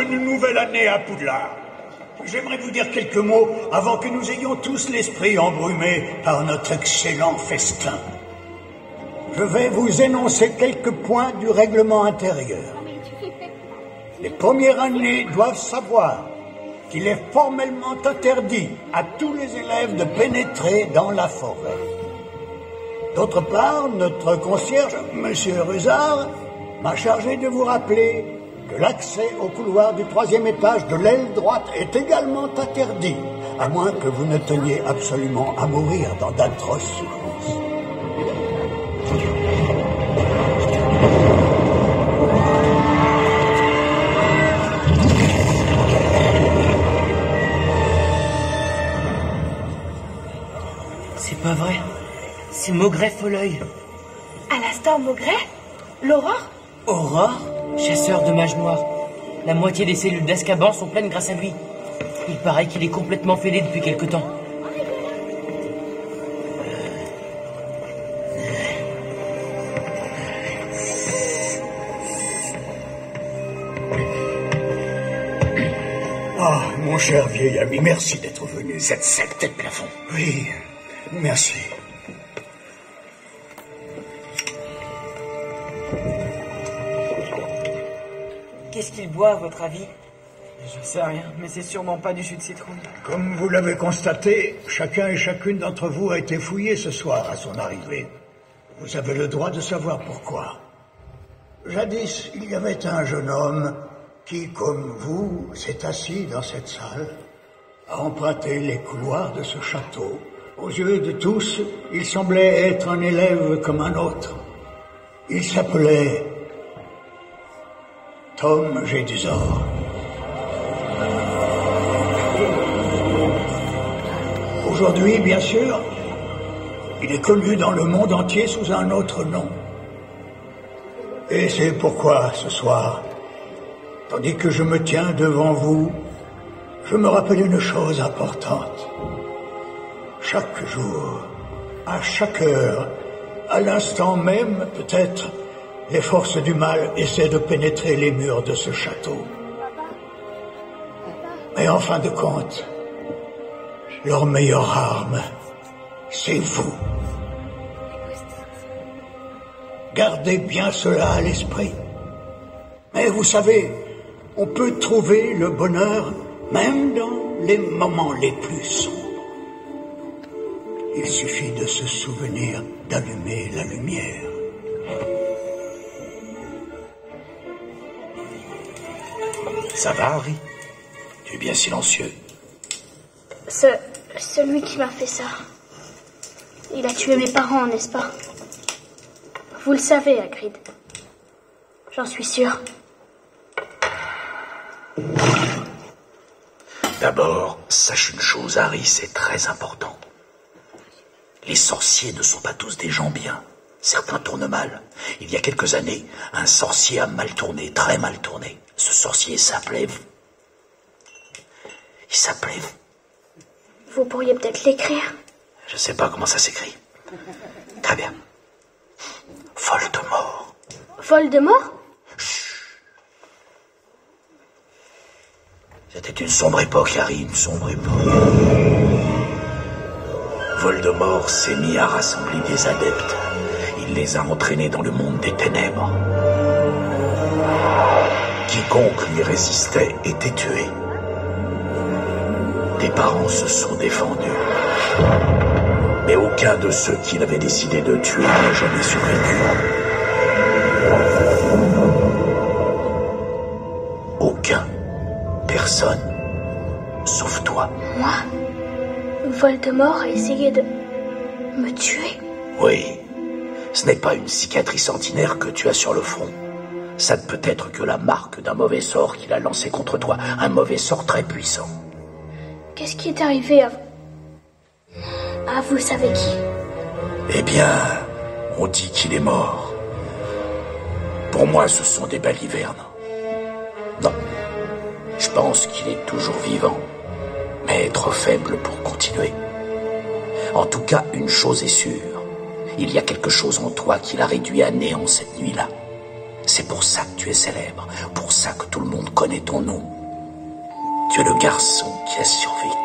bonne nouvelle année à Poudlard. J'aimerais vous dire quelques mots avant que nous ayons tous l'esprit embrumé par notre excellent festin. Je vais vous énoncer quelques points du règlement intérieur. Les premières années doivent savoir qu'il est formellement interdit à tous les élèves de pénétrer dans la forêt. D'autre part, notre concierge, M. Rusard, m'a chargé de vous rappeler que l'accès au couloir du 3e étage de l'aile droite est également interdit, à moins que vous ne teniez absolument à mourir dans d'atroces souffrances. C'est pas vrai. C'est Maugret Folleuil. Alastor Maugret? L'Aurore? Aurore? Chasseur de mages noirs. La moitié des cellules d'Azkaban sont pleines grâce à lui. Il paraît qu'il est complètement fêlé depuis quelque temps. Ah, mon cher vieil ami, merci d'être venu. Cette secte de plafond. Oui, merci. Qu'est-ce qu'il boit, à votre avis? Je sais rien, mais c'est sûrement pas du jus de citrouille. Comme vous l'avez constaté, chacun et chacune d'entre vous a été fouillé ce soir à son arrivée. Vous avez le droit de savoir pourquoi. Jadis, il y avait un jeune homme qui, comme vous, s'est assis dans cette salle, a emprunté les couloirs de ce château. Aux yeux de tous, il semblait être un élève comme un autre. Il s'appelait Tom Jedusor. Aujourd'hui, bien sûr, il est connu dans le monde entier sous un autre nom. Et c'est pourquoi, ce soir, tandis que je me tiens devant vous, je me rappelle une chose importante. Chaque jour, à chaque heure, à l'instant même, peut-être, les forces du mal essaient de pénétrer les murs de ce château. Mais en fin de compte, leur meilleure arme, c'est vous. Gardez bien cela à l'esprit. Mais vous savez, on peut trouver le bonheur même dans les moments les plus sombres. Il suffit de se souvenir d'allumer la lumière. Ça va, Harry? Tu es bien silencieux. Celui qui m'a fait ça, il a tué mes parents, n'est-ce pas? Vous le savez, Hagrid. J'en suis sûre. D'abord, sache une chose, Harry, c'est très important. Les sorciers ne sont pas tous des gens bien. Certains tournent mal. Il y a quelques années, un sorcier a mal tourné, très mal tourné. Ce sorcier s'appelait... Il s'appelait... Vous pourriez peut-être l'écrire. Je sais pas comment ça s'écrit. Très bien. Voldemort. Voldemort? C'était une sombre époque, Harry, une sombre époque. Voldemort s'est mis à rassembler des adeptes. Il les a entraînés dans le monde des ténèbres. Quiconque lui résistait était tué. Des parents se sont défendus. Mais aucun de ceux qu'il avait décidé de tuer n'a jamais survécu. Aucun. Personne. Sauf toi. Moi? Voldemort a essayé de me tuer? Oui. Ce n'est pas une cicatrice ordinaire que tu as sur le front. Ça ne peut être que la marque d'un mauvais sort qu'il a lancé contre toi. Un mauvais sort très puissant. Qu'est-ce qui est arrivé à vous savez qui? Eh bien, on dit qu'il est mort. Pour moi, ce sont des balivernes. Non. Je pense qu'il est toujours vivant, mais trop faible pour continuer. En tout cas, une chose est sûre. Il y a quelque chose en toi qui l'a réduit à néant cette nuit-là. C'est pour ça que tu es célèbre, pour ça que tout le monde connaît ton nom. Tu es le garçon qui a survécu.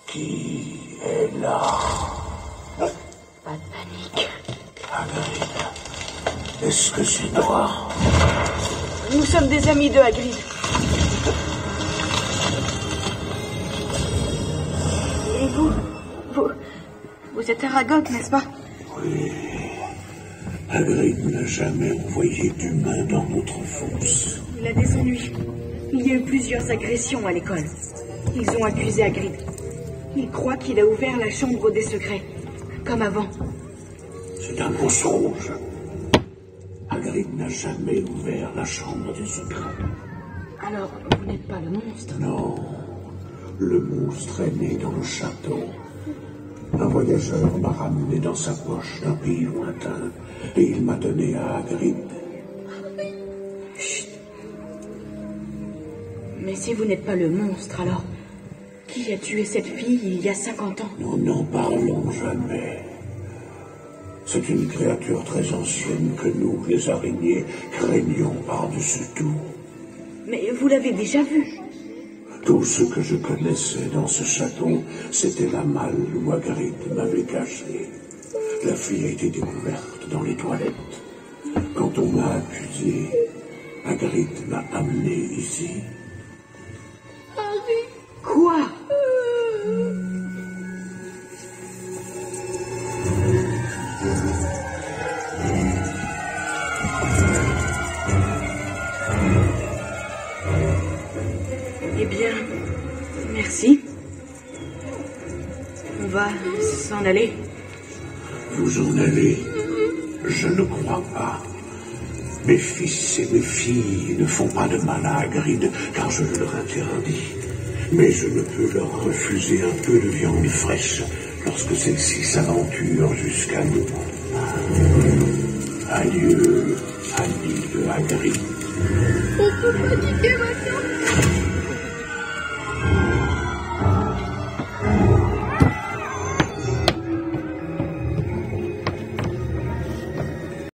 Qui est là? Pas de panique. Hagrid, est-ce que c'est toi? Nous sommes des amis de Hagrid. Et vous êtes Aragog, n'est-ce pas? Oui. Hagrid n'a jamais envoyé d'humains dans notre fosse. Il a des ennuis. Il y a eu plusieurs agressions à l'école. Ils ont accusé Hagrid. Ils croient qu'il a ouvert la chambre des secrets, comme avant. C'est un mensonge. Hagrid n'a jamais ouvert la chambre des secrets. Alors, vous n'êtes pas le monstre? Non. Le monstre est né dans le château. Un voyageur m'a ramené dans sa poche d'un pays lointain et il m'a donné à Hagrid. Chut. Mais si vous n'êtes pas le monstre, alors qui a tué cette fille il y a 50 ans? Nous n'en parlons jamais. C'est une créature très ancienne que nous, les araignées, craignons par-dessus tout. Mais vous l'avez déjà vue. Tout ce que je connaissais dans ce château, c'était la malle où Hagrid m'avait caché. La fille a été découverte dans les toilettes. Quand on m'a accusé, Hagrid m'a amené ici. Quoi? Eh bien, merci. On va s'en aller. Vous en allez? Je ne crois pas. Mes fils et mes filles ne font pas de mal à Hagrid, car je le leur interdis. Mais je ne peux leur refuser un peu de viande fraîche lorsque celle-ci s'aventure jusqu'à nous. Adieu, amis de Hagrid.